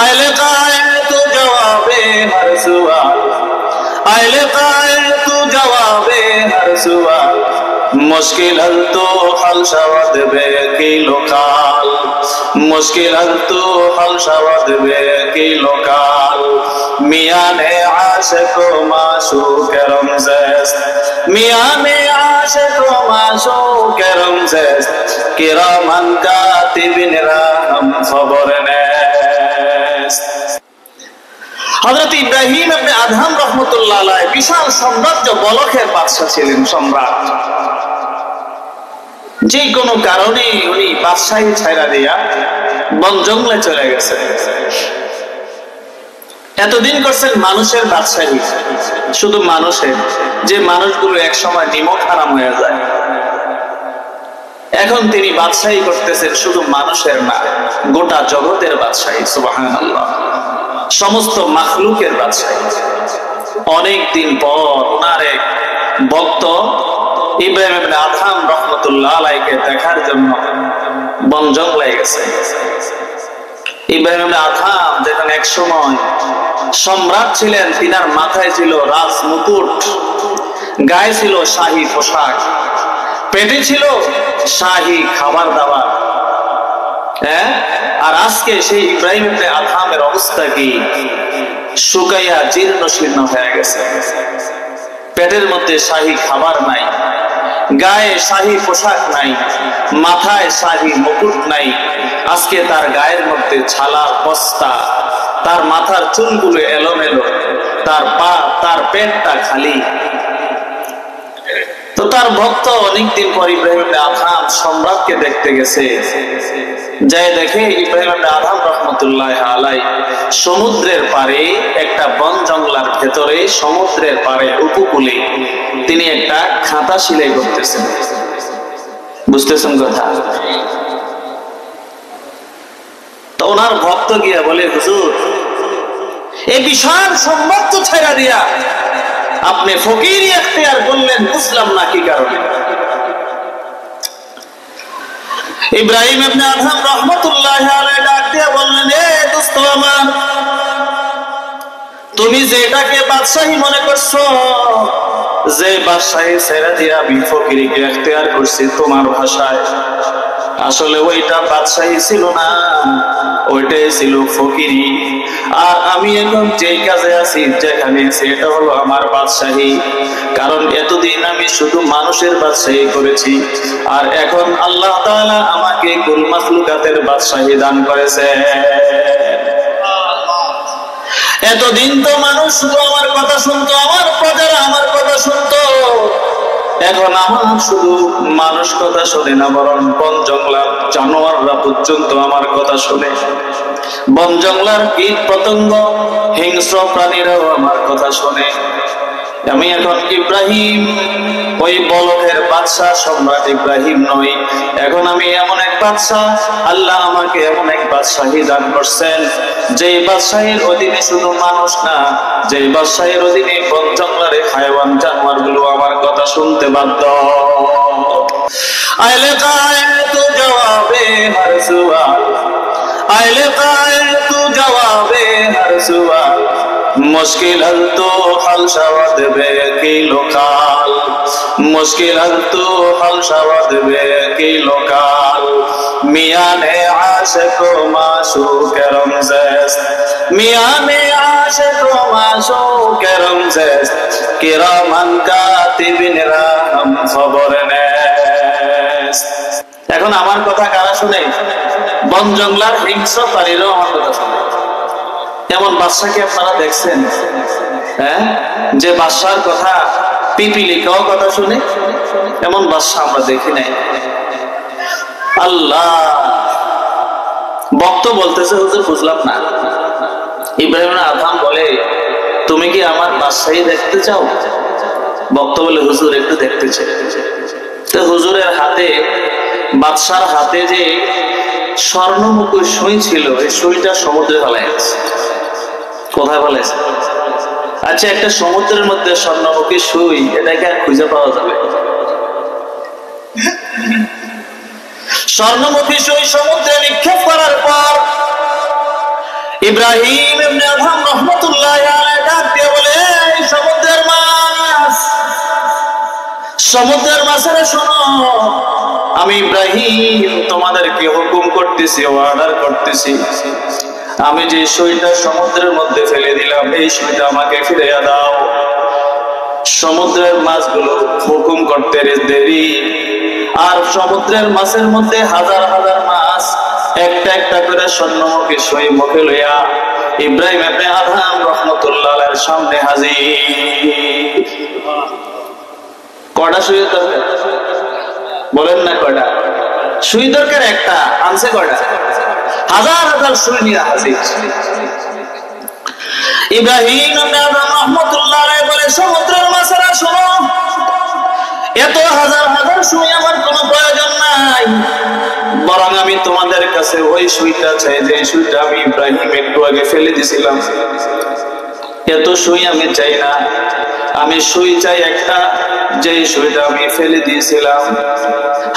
আইলে কায়ে তু জবাবে হর সুয়াল, আইলে কায়ে তু জবাবে হর সুয়াল, মুশকিল হল তো হল শবদ বে কি লোকাল, মুশকিল হল তো হল শবদ বে কি লোকাল। মিয়ানে আশিক ও মাশূক রমজাস, মিয়ানে আশিক ও মাশূক রমজাস, কিরামান কাতিবিন রাহম খবর নেস। হযরত ইব্রাহিম ইবনে আদহাম রাহমাতুল্লাহ আলাইহি বিশাল সাম্রাজ্য বলখের বাদশা ছিলেন, সম্রাট। যে কোনো কারণে উনি বাদশাহী ছাইরা দিয়া বন জঙ্গলে চলে গেছে। এতদিন করছেন মানুষের বাদশাহী, শুধু মানুষের, যে মানুষগুলো এক সময় নিমক হারাম হয়ে যায়। এখন তিনি বাদশাহী করতেছেন শুধু মানুষের না, গোটা জগতের বাদশাহী। সুবহানাল্লাহ, সমস্ত মাখলুকের বাদশাহী। অনেক দিন পর ওনার এক ভক্ত ইব্রাহিম ইবনে আদহাম রাহমাতুল্লাহ আলাইহিকে দেখার জন্য বন জঙ্গলে গেছে। ইব্রাহিম ইবনে আদহাম যখন এক সময় সম্রাট ছিলেন, তিনার মাথায় ছিল রাজ মুকুট, গায়ে ছিল শাহী পোশাক, পেটে ছিল শাহী খাবার দাবার। আর আজকে সেই ইব্রাহিম ইবনে আদহামের অবস্থা কি? শুকাইয়া জীর্ণ শীর্ণ হয়ে গেছে। পেটের মধ্যে শাহী খাবার নাই, গায়ে শাহী পোশাক নাই, মাথায় শাহী মুকুট নাই। আজকে তার গায়ের মধ্যে ছালা বস্তা, তার মাথার চুলগুলো এলোমেলো, তার পা, তার পেটটা খালি। তো তার ভক্ত অনেকদিন পর ইব্রাহিম ইবনে আদহাম সম্রাটকে দেখতে গেছে। যাই দেখে ইব্রাহিম ইবনে আদহাম রাহমাতুল্লাহ আলাইহি সমুদ্রের পারে, একটা বন জঙ্গলার ভেতরে, সমুদ্রের পারে উপকূলে তিনি একটা খাতা সেলাই করতেছেন। বুঝতেছেন কথা? তো ওনার ভক্ত গিয়া বলে, হুজুর, এই বিশাল সম্রাজ্য ছেড়ে দিয়া আপনি ফকিরি ইখতিয়ার করলেন, বুঝলাম না কি কারণে। ইব্রাহিম ইবনে আদহাম রাহমাতুল্লাহ আলাইহি ডাক দিয়া বললেন, এ দোস্ত আমার, তুমি যেটাকে বাদশাহী মনে করছো, যে বাদশাহী ছেড়ে দিয়া আমি ফকিরিকে ইখতিয়ার করছি, তোমার ভাষায় আসলে ওইটা বাদশাহী ছিল না, ওইটাই ছিল ফকিরি। আর আমি এখন যেই কাজে আছি, যেখানে আছি, এটা হলো আমার বাদশাহী। কারণ এতদিন আমি শুধু মানুষের বাদশাহী করেছি, আর এখন আল্লাহ তাআলা আমাকে কুল মাখলুকাতের বাদশাহী দান করেছে। এতদিন তো মানুষ শুধু আমার কথা শুনতো, আমার প্রজারা আমার কথা শুনতো। এখন আমার শুধু মানুষ কথা শোনে না, বরং বন জঙ্গলার জানোয়াররা পর্যন্ত আমার কথা শোনে। বন জঙ্গলার কীট পতঙ্গ, হিংস্র প্রাণীরাও আমার কথা শোনে। আমি এখন ইব্রাহিম, ওই বলখের বাদশা সম্রাট ইব্রাহিম নই। এখন আমি এমন এক বাদশা, আল্লাহ আমাকে এমন এক বাদশাহী দান করছেন, যে বাদশাহীর অধীনে শুধু মানুষ না, যে বাদশাহীর অধীনে বন জঙ্গলার হায়াওয়ান জানোয়ার গুলো আমার কথা শুনতে বাধ্য। আইলে কায়ে তু জবাবে হর সুয়াল, আইলে কায়ে তু জবাবে হর সুয়াল, মুশকিল হল তো হল শবদ বে কি লোকাল, মুশকিল হল তো হল শবদ বে কি লোকাল। মিয়ানে আশিক ও মাশূক রমজাস, মিয়ানে আশিক ও মাশূক রমজাস, কিরামান কাতিবিন রাহম খবর নেস। এখন আমার কথা কারা শুনে? বন জঙ্গলার হিংস্র প্রাণীরাও আমার কথা শুনে। এমন বাদশাকে আপনারা দেখছেন? যে বাদশার কথা পিপিলিকাও কথা শুনে, এমন বাদশা আমরা দেখি নাই। আল্লাহ ভক্ত বলতেছে, হুজুর বুঝলাম না। ইব্রাহিম ইবনে আদহাম বলে, তুমি কি আমার বাদশাহী দেখতে চাও? ভক্ত বলে, হুজুর একটু দেখতে চাই। তো হুজুরের হাতে, বাদশার হাতে যে স্বর্ণমুকুট সুই ছিল, এই সুইটা সমুদ্রে ফেলাই আছে। কোথায় ফেলাইছে? আচ্ছা, একটা সমুদ্রের মধ্যে স্বর্ণমুখী সুই, এটাকে আর খুঁজে পাওয়া যাবে? স্বর্ণমুখী সুই সমুদ্রে নিক্ষেপ করার পর ইব্রাহিম ইবনে আদহাম রাহমাতুল্লাহি আলাইহি ডাক দিয়ে বলে, সমুদ্রের মাছ, সমুদ্রের মাছেরা শোনো, আমি ইব্রাহিম তোমাদেরকে হুকুম করতেছি, অর্ডার করতেছি, আমি যে সুইটা সমুদ্রের মধ্যে ফেলে দিলাম এই সুইটা আমাকে ফিরিয়ে দাও। সমুদ্রের মাছগুলো হুকুম করতে দেরি, আর সমুদ্রের মাছের মধ্যে হাজার হাজার মাছ একটা একটা করে স্বর্ণমুখী সুই মুখে লইয়া ইব্রাহিম ইবনে আদহাম রাহমাতুল্লাহ আলাইহির সামনে হাজির। কয়টা সুই দরকার বলেন না? কয়টা সুই দরকার? একটা। আনছে কয়টা? হাজার হাজার সুই নিয়ে হাজির। ইব্রাহিম ইবনে আদহাম রাহমাতুল্লাহ আলাইহি বলে, সমুদ্রের মাছেরা শোনো, এত হাজার হাজার সুই আমার কোনো প্রয়োজন নাই, বরং আমি তোমাদের কাছে ওই সুইটা চাই যে সুইটা আমি ইব্রাহিম একটু আগে ফেলে দিয়েছিলাম। এত সুই আমি চাই না, আমি সুই চাই একটা, যে সুইটা আমি ফেলে দিয়েছিলাম।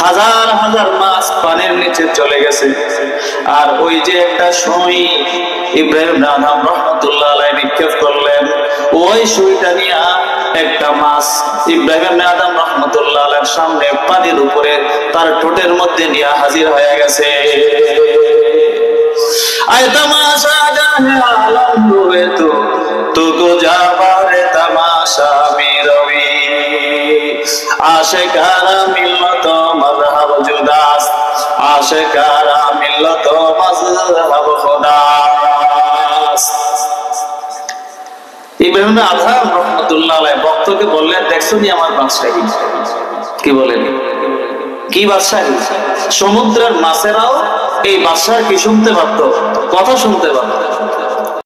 হাজার হাজার মাছ পানির নিচে চলে গেছে, আর ওই যে একটা সুই ইব্রাহিম ইবনে আদহাম রাহমাতুল্লাহ আলাইহি নিক্ষেপ করলেন, ওই সুইটা নিয়ে একটা মাছ ইব্রাহিম ইবনে আদহাম রাহমাতুল্লাহ আলাইহির সামনে পানির উপরে তার ঠোঁটের মধ্যে নিয়ে হাজির হয়ে গেছে। আয় তামাশা জানে আলম হুয়ে তো তুগো যাবারে তামাশা মিরবি, আশিকারা মিল্লত মযহাব জুদাস, আশিকারা মিল্লত মযহাব খুদাস। ইব্রাহিম ইবনে আদহাম রাহমাতুল্লাহ আলাইহি ভক্তকে বললেন, দেখছো নি আমার বাদশাহী? কি বলেন? কি বাদশাহী? সমুদ্রের মাছেরাও এই বাদশার কি শুনতে পারত? কথা শুনতে পারত।